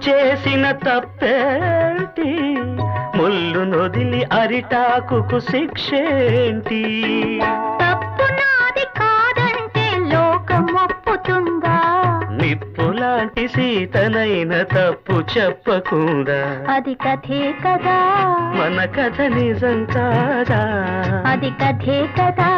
చేసిన తప్పేంటి ముళ్ళు నొదిలి అరిటాకుకు శిక్షేంటి తప్పు నాది కాదంటే లోకం ఒప్పుతుందా నిప్పులాంటి సీతనైన తప్పు చెప్పకుండా అది కథే కదా మన కథ నిజం కాదా అది కథే కదా